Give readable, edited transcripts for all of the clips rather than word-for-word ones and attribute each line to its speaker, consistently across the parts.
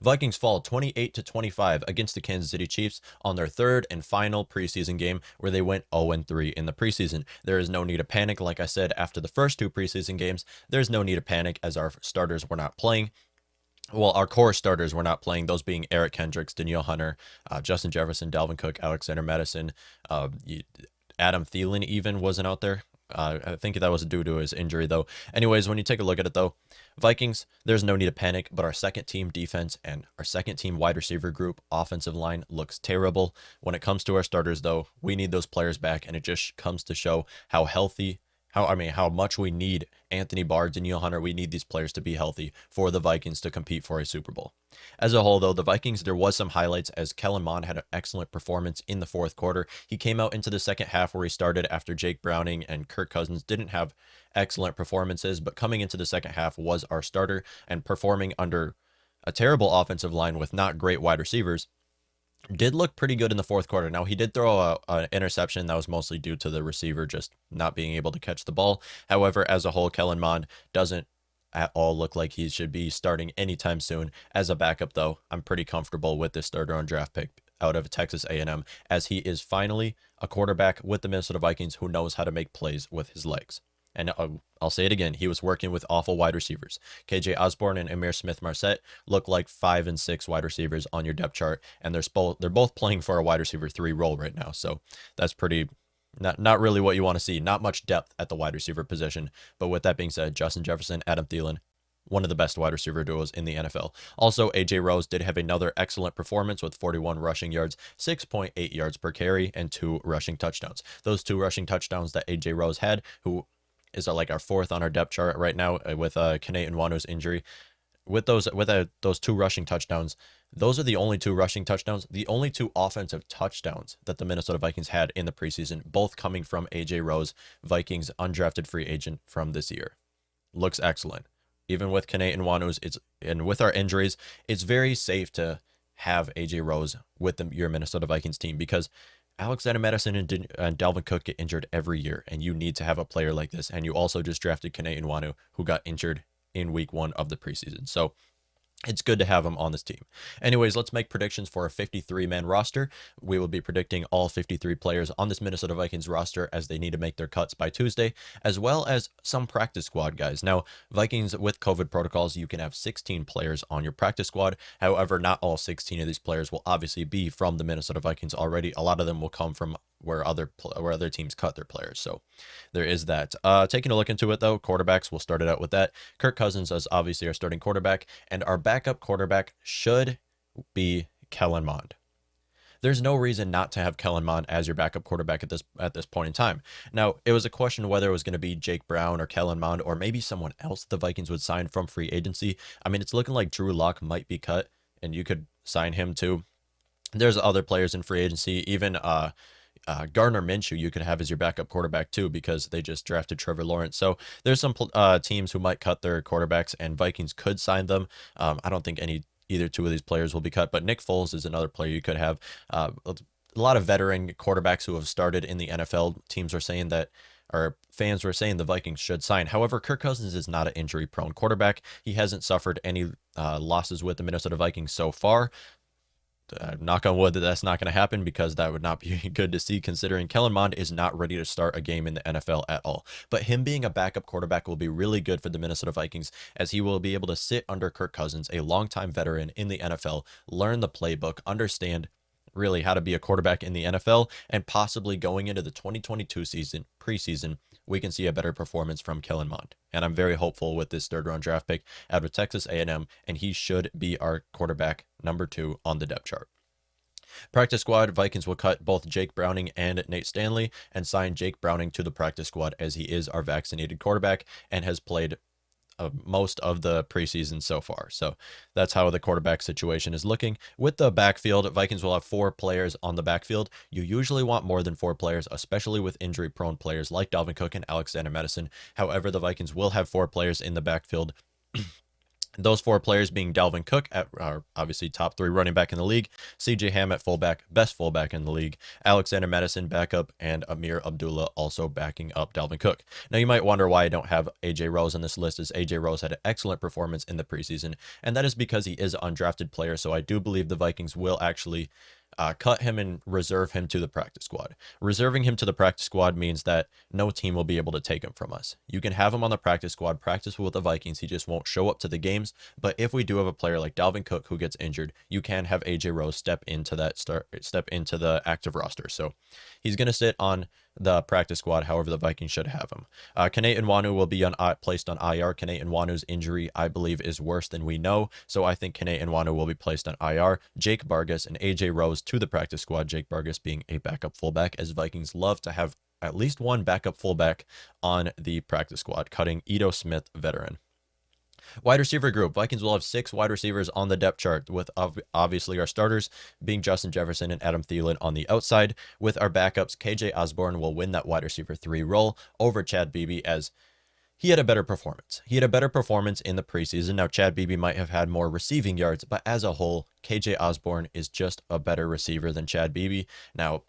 Speaker 1: Vikings fall 28-25 against the Kansas City Chiefs on their third and final preseason game where they went 0-3 in the preseason. There is no need to panic. Like I said, after the first two preseason games, there's no need to panic as our starters were not playing. Well, our core starters were not playing, those being Eric Kendricks, Danielle Hunter, Justin Jefferson, Dalvin Cook, Alexander Madison, uh, Adam Thielen even wasn't out there. I think that was due to his injury, though. Anyways, when you take a look at it, though, Vikings, there's no need to panic, but our second team defense and our second team wide receiver group offensive line looks terrible. When it comes to our starters, though, we need those players back, and it just comes to show how healthy how much we need Anthony Barr, Danielle Hunter. We need these players to be healthy for the Vikings to compete for a Super Bowl. As a whole, though, the Vikings, there was some highlights as Kellen Mond had an excellent performance in the fourth quarter. He came out into the second half where he started after Jake Browning and Kirk Cousins didn't have excellent performances, but coming into the second half was our starter and performing under a terrible offensive line with not great wide receivers. Did look pretty good in the fourth quarter. Now, he did throw an interception that was mostly due to the receiver just not being able to catch the ball. However, as a whole, Kellen Mond doesn't at all look like he should be starting anytime soon. As a backup, though, I'm pretty comfortable with this third round draft pick out of Texas A&M, as he is finally a quarterback with the Minnesota Vikings who knows how to make plays with his legs. And I'll say it again, he was working with awful wide receivers. KJ Osborne and Amir Smith-Marset look like 5 and 6 wide receivers on your depth chart, and they're both playing for a wide receiver 3 role right now. So that's pretty not really what you want to see. Not much depth at the wide receiver position. But with that being said, Justin Jefferson, Adam Thielen, one of the best wide receiver duos in the NFL. Also, AJ Rose did have another excellent performance with 41 rushing yards, 6.8 yards per carry, and 2 rushing touchdowns. Those 2 rushing touchdowns that AJ Rose had, who is like our 4th on our depth chart right now with Kene Nwanu's injury. With those 2 rushing touchdowns, those are the only 2 rushing touchdowns, the only 2 offensive touchdowns that the Minnesota Vikings had in the preseason, both coming from AJ Rose, Vikings undrafted free agent from this year. Looks excellent. Even with Kene Nwanu's, and with our injuries, it's very safe to have AJ Rose with your Minnesota Vikings team because Alexander Madison and Dalvin Cook get injured every year, and you need to have a player like this. And you also just drafted Kene Nwanu, who got injured in week 1 of the preseason. So it's good to have him on this team. Anyways, let's make predictions for a 53-man roster. We will be predicting all 53 players on this Minnesota Vikings roster as they need to make their cuts by Tuesday, as well as some practice squad guys. Now, Vikings with COVID protocols, you can have 16 players on your practice squad. However, not all 16 of these players will obviously be from the Minnesota Vikings already. A lot of them will come from where other teams cut their players. So there is that. Taking a look into it, though, quarterbacks, we'll start it out with that. Kirk Cousins is obviously our starting quarterback, and our backup quarterback should be Kellen Mond. There's no reason not to have Kellen Mond as your backup quarterback at this point in time. Now, it was a question whether it was going to be Jake Brown or Kellen Mond or maybe someone else the Vikings would sign from free agency. I mean, it's looking like Drew Lock might be cut, and you could sign him too. There's other players in free agency, even Gardner Minshew you could have as your backup quarterback too, because they just drafted Trevor Lawrence. So there's some teams who might cut their quarterbacks, and Vikings could sign them. I don't think either 2 of these players will be cut, but Nick Foles is another player you could have. A lot of veteran quarterbacks who have started in the NFL. Teams are saying that, or fans were saying the Vikings should sign. However, Kirk Cousins is not an injury-prone quarterback. He hasn't suffered any losses with the Minnesota Vikings so far. Knock on wood that that's not going to happen, because that would not be good to see, considering Kellen Mond is not ready to start a game in the NFL at all. But him being a backup quarterback will be really good for the Minnesota Vikings, as he will be able to sit under Kirk Cousins, a longtime veteran in the NFL, learn the playbook, understand really how to be a quarterback in the NFL, and possibly going into the 2022 preseason, we can see a better performance from Kellen Mond. And I'm very hopeful with this 3rd round draft pick out of Texas A&M, and he should be our quarterback number 2 on the depth chart. Practice squad, Vikings will cut both Jake Browning and Nate Stanley and sign Jake Browning to the practice squad, as he is our vaccinated quarterback and has played most of the preseason so far. So that's how the quarterback situation is looking. With the backfield, Vikings will have 4 players on the backfield. You usually want more than 4 players, especially with injury-prone players like Dalvin Cook and Alexander Madison. However, the Vikings will have 4 players in the backfield Those four players being Dalvin Cook at our obviously top three running back in the league, CJ Ham at fullback, best fullback in the league, Alexander Madison backup, and Amir Abdullah also backing up Dalvin Cook. Now you might wonder why I don't have AJ Rose on this list, as AJ Rose had an excellent performance in the preseason, and that is because he is an undrafted player. So I do believe the Vikings will actually cut him and reserve him to the practice squad. Reserving him to the practice squad means that no team will be able to take him from us. You can have him on the practice squad, practice with the Vikings. He just won't show up to the games. But if we do have a player like Dalvin Cook who gets injured, you can have AJ Rose step into the active roster. So he's going to sit on the practice squad. However, the Vikings should have him. Kene Nwanu will be placed on IR. Kene Nwanu's injury, I believe, is worse than we know. So I think Kene Nwanu will be placed on IR. Jake Vargas and AJ Rose to the practice squad. Jake Vargas being a backup fullback, as Vikings love to have at least one backup fullback on the practice squad, cutting Ito Smith, veteran. Wide receiver group. Vikings will have 6 wide receivers on the depth chart, with obviously our starters being Justin Jefferson and Adam Thielen on the outside. With our backups, KJ Osborne will win that wide receiver 3 role over Chad Beebe, as he had a better performance. He had a better performance in the preseason. Now, Chad Beebe might have had more receiving yards, but as a whole, KJ Osborne is just a better receiver than Chad Beebe. Now,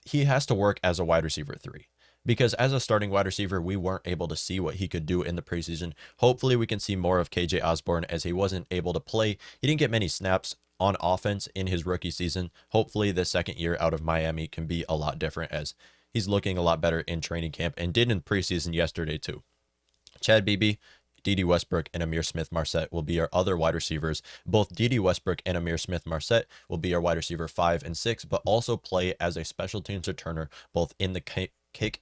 Speaker 1: he has to work as a wide receiver 3. Because as a starting wide receiver, we weren't able to see what he could do in the preseason. Hopefully, we can see more of KJ Osborne, as he wasn't able to play. He didn't get many snaps on offense in his rookie season. Hopefully, the second year out of Miami can be a lot different, as he's looking a lot better in training camp and did in preseason yesterday too. Chad Beebe, Dede Westbrook, and Amir Smith-Marset will be our other wide receivers. Both Dede Westbrook and Amir Smith-Marset will be our wide receiver 5 and 6, but also play as a special teams returner, both in the kick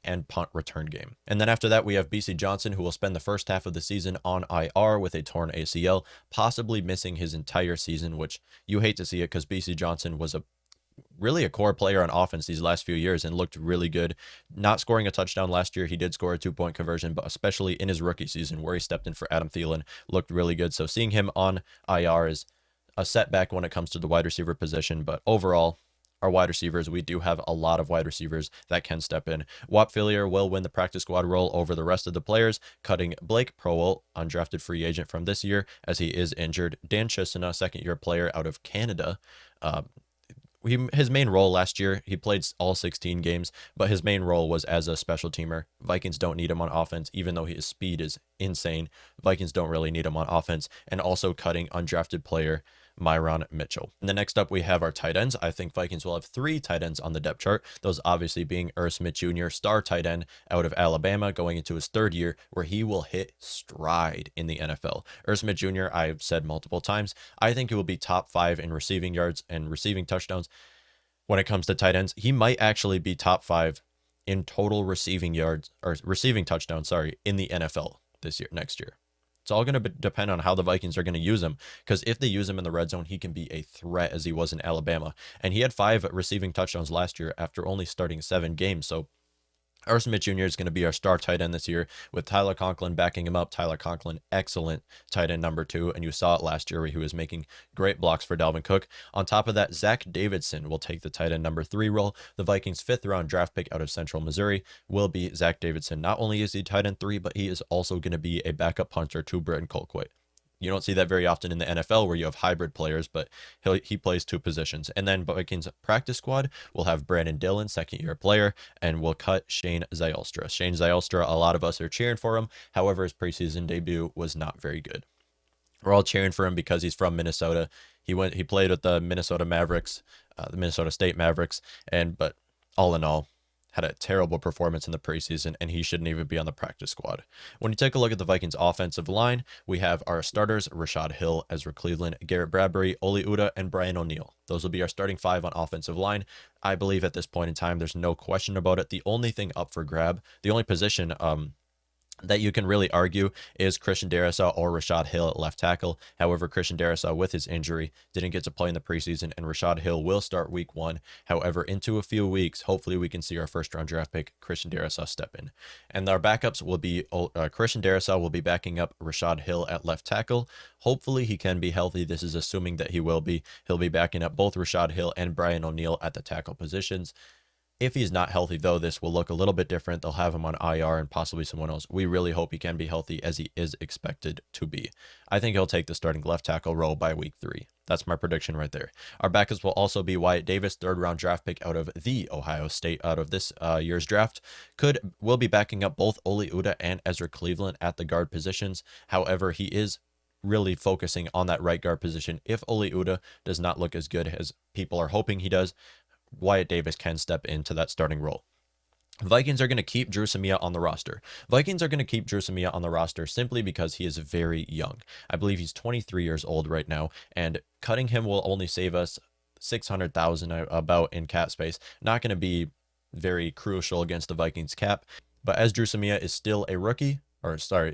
Speaker 1: and punt return game. And then after that, we have BC Johnson, who will spend the first half of the season on IR with a torn ACL, possibly missing his entire season, which you hate to see it, because BC Johnson was really a core player on offense these last few years and looked really good. Not scoring a touchdown last year, he did score a 2-point conversion, but especially in his rookie season where he stepped in for Adam Thielen, looked really good. So seeing him on IR is a setback when it comes to the wide receiver position, but overall, our wide receivers, we do have a lot of wide receivers that can step in. Whop Phillier will win the practice squad role over the rest of the players, cutting Blake Prowell, undrafted free agent from this year, as he is injured. Dan Chisena, second-year player out of Canada. His main role last year, he played all 16 games, but his main role was as a special teamer. Vikings don't need him on offense, even though his speed is insane. Vikings don't really need him on offense. And also cutting undrafted player Myron Mitchell. And then next up, we have our tight ends. I think Vikings will have 3 tight ends on the depth chart. Those obviously being Irv Smith Jr., star tight end out of Alabama, going into his 3rd year, where he will hit stride in the NFL. Irv Smith Jr., I've said multiple times, I think he will be top 5 in receiving yards and receiving touchdowns. When it comes to tight ends, he might actually be top 5 in total receiving yards, or receiving touchdowns, in the NFL next year. It's all going to depend on how the Vikings are going to use him, because if they use him in the red zone, he can be a threat, as he was in Alabama. And he had 5 receiving touchdowns last year after only starting 7 games. So Irv Smith Jr. is going to be our star tight end this year, with Tyler Conklin backing him up. Tyler Conklin, excellent tight end number 2, and you saw it last year where he was making great blocks for Dalvin Cook. On top of that, Zach Davidson will take the tight end number 3 role. The Vikings' 5th-round draft pick out of Central Missouri will be Zach Davidson. Not only is he tight end 3, but he is also going to be a backup punter to Britton Colquitt. You don't see that very often in the NFL, where you have hybrid players, but he plays 2 positions. And then Vikings practice squad will have Brandon Dillon, second-year player, and we'll cut Shane Zylstra. Shane Zylstra, a lot of us are cheering for him. However, his preseason debut was not very good. We're all cheering for him because he's from Minnesota. He played with the Minnesota Mavericks, the Minnesota State Mavericks, but all in all, had a terrible performance in the preseason, and he shouldn't even be on the practice squad. When you take a look at the Vikings offensive line, we have our starters, Rashad Hill, Ezra Cleveland, Garrett Bradbury, Oli Udoh, and Brian O'Neill. Those will be our starting 5 on offensive line. I believe at this point in time, there's no question about it. The only thing up for grab, the only position that you can really argue is Christian Darrisaw or Rashad Hill at left tackle. However, Christian Darrisaw, with his injury, didn't get to play in the preseason, and Rashad Hill will start week 1. However, into a few weeks, hopefully we can see our first-round draft pick, Christian Darrisaw, step in. And our backups will be Christian Darrisaw will be backing up Rashad Hill at left tackle. Hopefully he can be healthy. This is assuming that he will be. He'll be backing up both Rashad Hill and Brian O'Neill at the tackle positions. If he's not healthy, though, this will look a little bit different. They'll have him on IR and possibly someone else. We really hope he can be healthy, as he is expected to be. I think he'll take the starting left tackle role by week 3. That's my prediction right there. Our backups will also be Wyatt Davis, 3rd-round draft pick out of the Ohio State out of this year's draft. Will be backing up both Oli Uda and Ezra Cleveland at the guard positions. However, he is really focusing on that right guard position. If Oli Uda does not look as good as people are hoping he does, Wyatt Davis can step into that starting role. Vikings are going to keep Dru Samia on the roster. Vikings are going to keep Dru Samia on the roster simply because he is very young. I believe he's 23 years old right now, and cutting him will only save us $600,000 about in cap space. Not going to be very crucial against the Vikings cap, but as Dru Samia is still a rookie,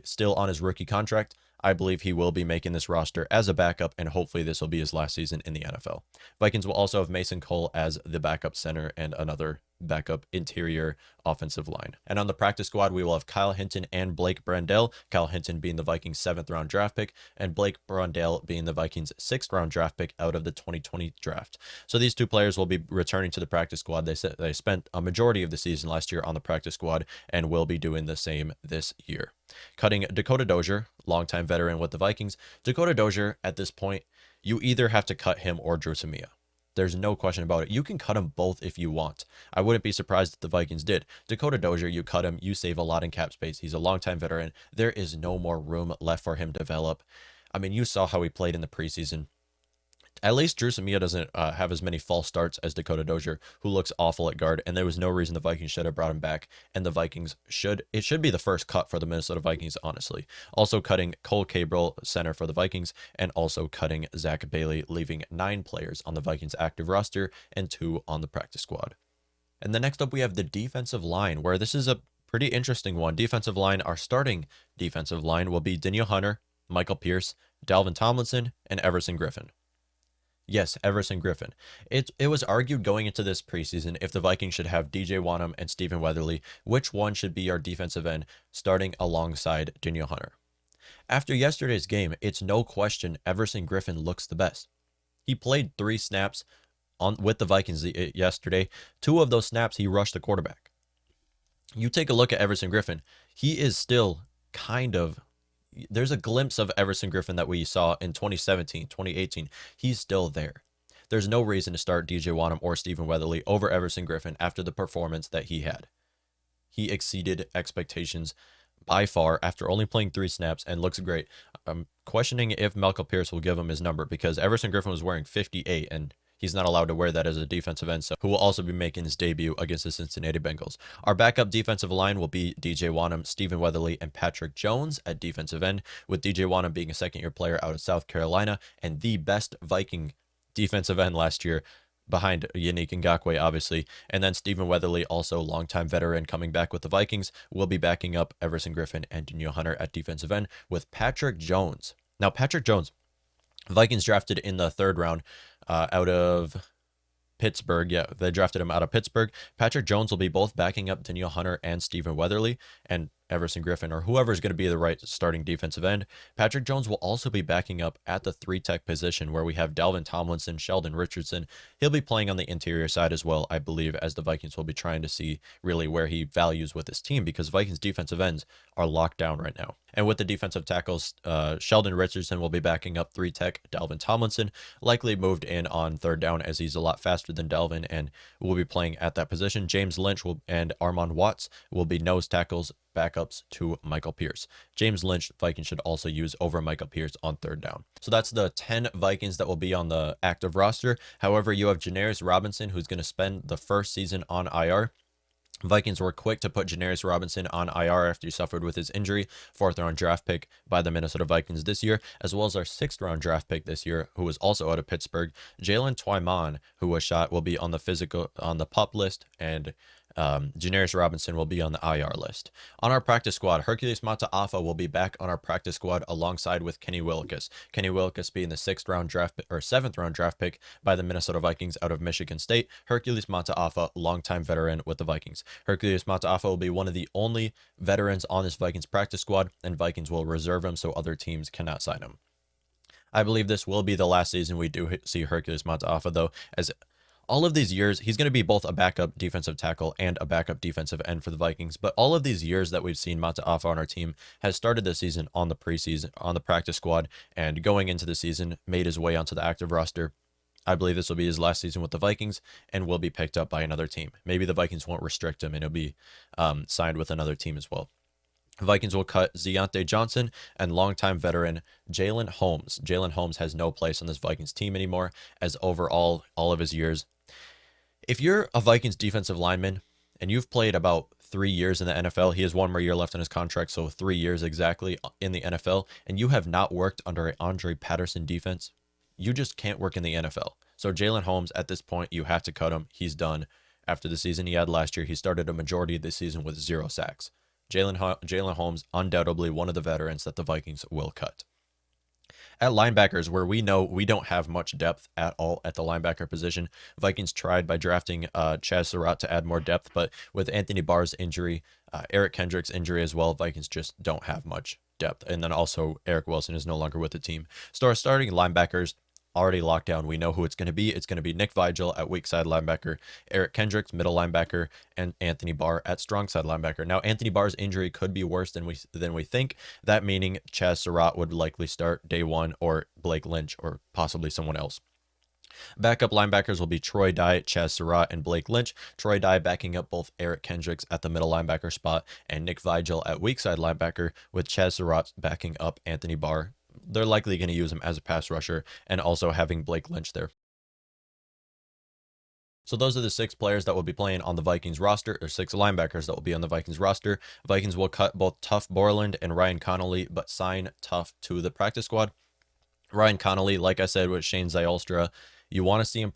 Speaker 1: still on his rookie contract, I believe he will be making this roster as a backup, and hopefully this will be his last season in the NFL. Vikings will also have Mason Cole as the backup center and another backup interior offensive line. And on the practice squad, we will have Kyle Hinton and Blake Brandel. Kyle Hinton being the Vikings' 7th-round draft pick, and Blake Brandel being the Vikings' 6th-round draft pick out of the 2020 draft. So these two players will be returning to the practice squad. They spent a majority of the season last year on the practice squad and will be doing the same this year. Cutting Dakota Dozier, longtime veteran with the Vikings. Dakota Dozier, at this point, you either have to cut him or Dru Samia. There's no question about it. You can cut them both if you want. I wouldn't be surprised if the Vikings did. Dakota Dozier, you cut him, you save a lot in cap space. He's a longtime veteran. There is no more room left for him to develop. I mean, you saw how he played in the preseason. At least Dru Samia doesn't have as many false starts as Dakota Dozier, who looks awful at guard, and there was no reason the Vikings should have brought him back, and the Vikings should be the first cut for the Minnesota Vikings, honestly. Also cutting Cole Cabrel, center for the Vikings, and also cutting Zach Bailey, leaving 9 players on the Vikings active roster and 2 on the practice squad. And then next up, we have the defensive line, where this is a pretty interesting one. Defensive line, our starting defensive line will be Danielle Hunter, Michael Pierce, Dalvin Tomlinson, and Everson Griffin. Yes, Everson Griffin. It was argued going into this preseason if the Vikings should have DJ Wonnum and Stephen Weatherly, which one should be our defensive end starting alongside Danielle Hunter. After yesterday's game, it's no question Everson Griffin looks the best. He played 3 snaps with the Vikings yesterday. 2 of those snaps, he rushed the quarterback. You take a look at Everson Griffin, he is still there's a glimpse of Everson Griffin that we saw in 2017, 2018. He's still there. There's no reason to start DJ Wonnum or Stephen Weatherly over Everson Griffin after the performance that he had. He exceeded expectations by far after only playing 3 snaps and looks great. I'm questioning if Michael Pierce will give him his number because Everson Griffin was wearing 58 and he's not allowed to wear that as a defensive end, so who will also be making his debut against the Cincinnati Bengals. Our backup defensive line will be DJ Wonnum, Stephen Weatherly, and Patrick Jones at defensive end, with DJ Wonnum being a second-year player out of South Carolina and the best Viking defensive end last year, behind Yannick Ngakoue, obviously. And then Stephen Weatherly, also longtime veteran coming back with the Vikings, will be backing up Everson Griffin and Danielle Hunter at defensive end with Patrick Jones. Now, Patrick Jones, Vikings drafted in the 3rd round out of Pittsburgh. Yeah, they drafted him out of Pittsburgh. Patrick Jones will be both backing up Danielle Hunter and Stephen Weatherly, and Everson Griffin, or whoever's going to be the right starting defensive end. Patrick Jones will also be backing up at the 3-tech position where we have Dalvin Tomlinson, Sheldon Richardson. He'll be playing on the interior side as well, I believe, as the Vikings will be trying to see really where he values with his team, because Vikings defensive ends are locked down right now. And with the defensive tackles, Sheldon Richardson will be backing up 3-tech Dalvin Tomlinson, likely moved in on 3rd down as he's a lot faster than Dalvin and will be playing at that position. James Lynch and Armon Watts will be nose tackles, backups to Michael Pierce. James Lynch, Vikings should also use over Michael Pierce on 3rd down. So that's the 10 Vikings that will be on the active roster. However, you have Janarius Robinson, who's going to spend the first season on IR. Vikings were quick to put Janarius Robinson on IR after he suffered with his injury. 4th-round draft pick by the Minnesota Vikings this year, as well as our 6th-round draft pick this year, who was also out of Pittsburgh. Jalen Twyman, who was shot, will be on the PUP list, and Janarius Robinson will be on the IR list. On our practice squad, Hercules Mataafa will be back on our practice squad alongside with Kenny Willekes. Kenny Willekes being the 7th-round draft pick by the Minnesota Vikings out of Michigan State. Hercules Mataafa, longtime veteran with the Vikings. Hercules Mataafa will be one of the only veterans on this Vikings practice squad, and Vikings will reserve him so other teams cannot sign him. I believe this will be the last season we do see Hercules Mataafa, though, as All of these years, he's going to be both a backup defensive tackle and a backup defensive end for the Vikings. But all of these years that we've seen Mata Afa on our team has started the season on the preseason, on the practice squad, and going into the season, made his way onto the active roster. I believe this will be his last season with the Vikings and will be picked up by another team. Maybe the Vikings won't restrict him and he'll be signed with another team as well. Vikings will cut Deontay Johnson and longtime veteran Jalen Holmes. Jalen Holmes has no place on this Vikings team anymore, as overall, all of his years. If you're a Vikings defensive lineman and you've played about 3 years in the NFL, he has one more year left on his contract, so 3 years exactly in the NFL, and you have not worked under an Andre Patterson defense, you just can't work in the NFL. So Jalen Holmes, at this point, you have to cut him. He's done. After the season he had last year, he started a majority of the season with 0 sacks. Jalen Holmes, undoubtedly one of the veterans that the Vikings will cut. At linebackers, where we know we don't have much depth at all at the linebacker position, Vikings tried by drafting Chaz Surratt to add more depth, but with Anthony Barr's injury, Eric Kendrick's injury as well, Vikings just don't have much depth. And then also Eric Wilson is no longer with the team. So our starting linebackers already locked down. We know who it's going to be. It's going to be Nick Vigil at weak side linebacker, Eric Kendricks, middle linebacker, and Anthony Barr at strong side linebacker. Now, Anthony Barr's injury could be worse than we think. That meaning Chaz Surratt would likely start day one, or Blake Lynch, or possibly someone else. Backup linebackers will be Troy Dye, Chaz Surratt, and Blake Lynch. Troy Dye backing up both Eric Kendricks at the middle linebacker spot and Nick Vigil at weak side linebacker, with Chaz Surratt backing up Anthony Barr. They're likely going to use him as a pass rusher, and also having Blake Lynch there. So those are the 6 players that will be playing on the Vikings roster, or 6 linebackers that will be on the Vikings roster. Vikings will cut both Tuff Borland and Ryan Connolly, but sign Tuff to the practice squad. Ryan Connolly, like I said with Shane Zylstra, you want to see him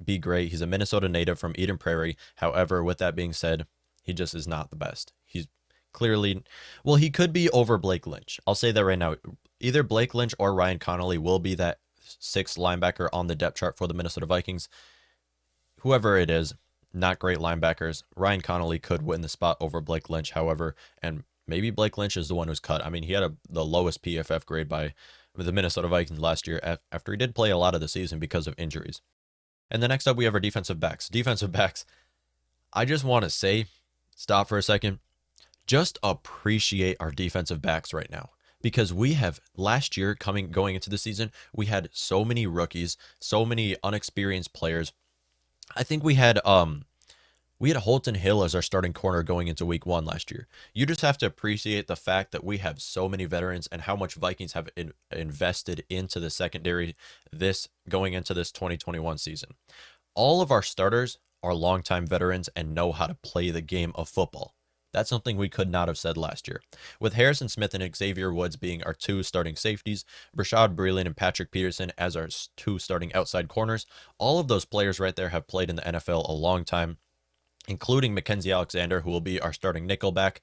Speaker 1: be great. He's a Minnesota native from Eden Prairie. However, with that being said, he just is not the best. He's clearly, well, he could be over Blake Lynch. I'll say that right now. Either Blake Lynch or Ryan Connolly will be that 6th linebacker on the depth chart for the Minnesota Vikings. Whoever it is, not great linebackers. Ryan Connolly could win the spot over Blake Lynch, however, and maybe Blake Lynch is the one who's cut. I mean, he had the lowest PFF grade by the Minnesota Vikings last year after he did play a lot of the season because of injuries. And then next up, we have our defensive backs. Defensive backs, I just want to say, stop for a second. Just appreciate our defensive backs right now. Because we have, last year going into the season, we had so many rookies, so many unexperienced players. I think we had Holton Hill as our starting corner going into week 1 last year. You just have to appreciate the fact that we have so many veterans and how much Vikings have invested into the secondary going into this 2021 season. All of our starters are longtime veterans and know how to play the game of football. That's something we could not have said last year. With Harrison Smith and Xavier Woods being our 2 starting safeties, Rashad Breeland and Patrick Peterson as our 2 starting outside corners, all of those players right there have played in the NFL a long time, including Mackenzie Alexander, who will be our starting nickelback,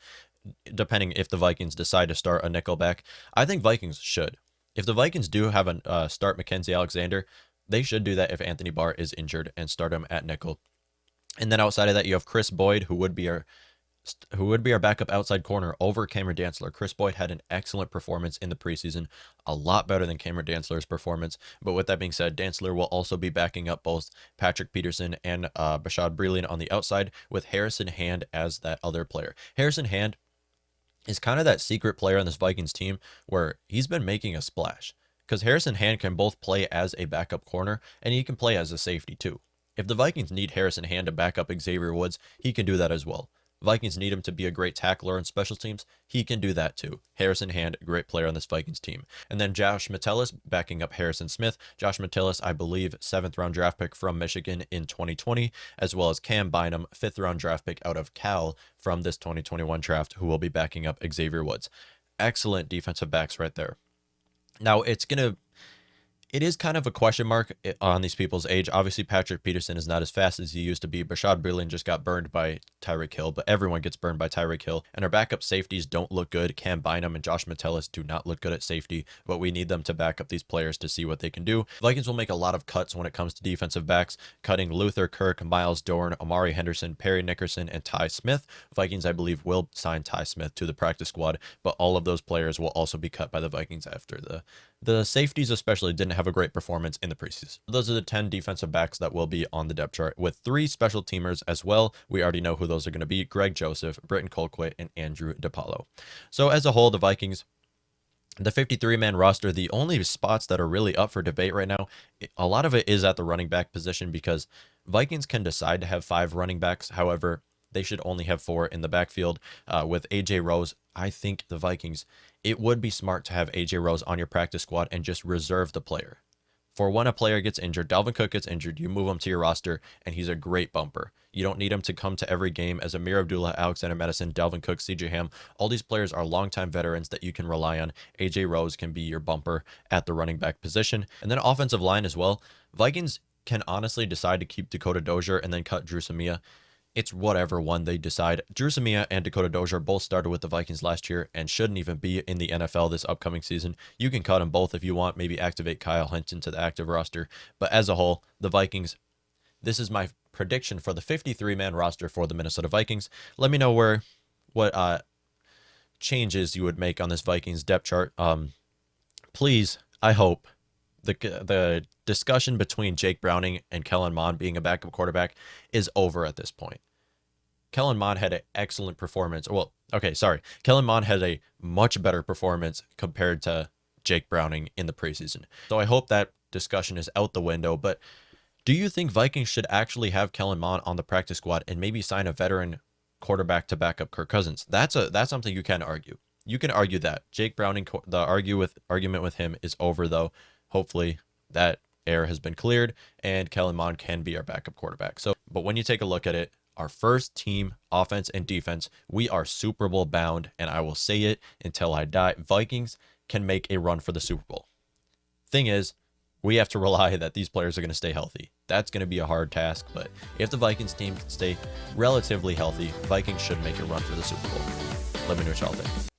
Speaker 1: depending if the Vikings decide to start a nickelback. I think Vikings should. If the Vikings do have a start Mackenzie Alexander, they should do that if Anthony Barr is injured and start him at nickel. And then outside of that, you have Chris Boyd, who would be our backup outside corner over Cameron Dantzler. Chris Boyd had an excellent performance in the preseason, a lot better than Cameron Dantzler's performance. But with that being said, Dantzler will also be backing up both Patrick Peterson and Rashad Breeland on the outside, with Harrison Hand as that other player. Harrison Hand is kind of that secret player on this Vikings team where he's been making a splash, because Harrison Hand can both play as a backup corner and he can play as a safety too. If the Vikings need Harrison Hand to back up Xavier Woods, he can do that as well. Vikings need him to be a great tackler on special teams. He can do that too. Harrison Hand, great player on this Vikings team. And then Josh Metellus backing up Harrison Smith. Josh Metellus, I believe, 7th round draft pick from Michigan in 2020, as well as Cam Bynum, 5th round draft pick out of Cal from this 2021 draft, who will be backing up Xavier Woods. Excellent defensive backs right there. Now, it is kind of a question mark on these people's age. Obviously, Patrick Peterson is not as fast as he used to be. Rashad Breeland just got burned by Tyreek Hill, but everyone gets burned by Tyreek Hill. And our backup safeties don't look good. Cam Bynum and Josh Metellus do not look good at safety, but we need them to back up these players to see what they can do. Vikings will make a lot of cuts when it comes to defensive backs, cutting Luther Kirk, Miles Dorn, Amari Henderson, Perry Nickerson, and Ty Smith. Vikings, I believe, will sign Ty Smith to the practice squad, but all of those players will also be cut by the Vikings after The safeties especially didn't have a great performance in the preseason. Those are the 10 defensive backs that will be on the depth chart, with 3 special teamers as well. We already know who those are going to be: Greg Joseph, Britton Colquitt, and Andrew DiPaolo. So as a whole, the Vikings, the 53-man roster, the only spots that are really up for debate right now, a lot of it is at the running back position, because Vikings can decide to have 5 running backs. However, they should only have 4 in the backfield. With AJ Rose, I think the Vikings, it would be smart to have AJ Rose on your practice squad and just reserve the player. For when a player gets injured, Dalvin Cook gets injured, you move him to your roster, and he's a great bumper. You don't need him to come to every game as Amir Abdullah, Alexander Madison, Dalvin Cook, CJ Ham. All these players are longtime veterans that you can rely on. AJ Rose can be your bumper at the running back position. And then offensive line as well. Vikings can honestly decide to keep Dakota Dozier and then cut Drew Samia. It's whatever one they decide. Drew Samia and Dakota Dozier both started with the Vikings last year and shouldn't even be in the NFL this upcoming season. You can cut them both if you want, maybe activate Kyle Hinton to the active roster. But as a whole, the Vikings, this is my prediction for the 53-man roster for the Minnesota Vikings. Let me know what changes you would make on this Vikings depth chart. Please, I hope the discussion between Jake Browning and Kellen Mond being a backup quarterback is over at this point. Kellen Mond had an excellent performance. Well, okay, sorry. Kellen Mond had a much better performance compared to Jake Browning in the preseason. So I hope that discussion is out the window. But do you think Vikings should actually have Kellen Mond on the practice squad and maybe sign a veteran quarterback to back up Kirk Cousins? That's something you can argue. You can argue that. Jake Browning, the argument with him is over, though. Hopefully that air has been cleared and Kellen Mond can be our backup quarterback. So, but when you take a look at it, our first team offense and defense, we are Super Bowl bound, and I will say it until I die. Vikings can make a run for the Super Bowl. Thing is, we have to rely that these players are going to stay healthy. That's going to be a hard task, but if the Vikings team can stay relatively healthy, Vikings should make a run for the Super Bowl. Let me know what y'all think.